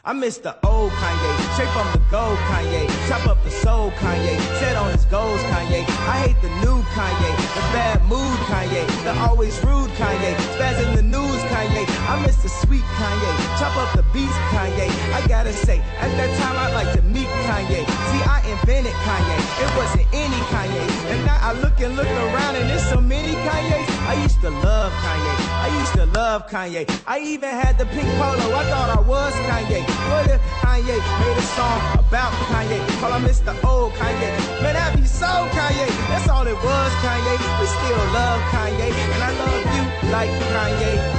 I miss the old Kanye, straight from the gold Kanye. Chop up the soul Kanye, set on his goals Kanye. I hate the new Kanye, the bad mood Kanye, the always rude Kanye, spaz in the news Kanye. I miss the sweet Kanye, chop up the beats Kanye. I gotta say, at that time I'd like to meet Kanye. See, I invented Kanye, it wasn't any Kanye. And now I look around and there's so many Kanyes. I used to love Kanye, I used to love Kanye. I even had the pink polo, I thought I was Kanye. What if Kanye made a song about Kanye? Call him Mr. Old Kanye. Man, that be so Kanye. That's all it was, Kanye. We still love Kanye, and I love you like Kanye.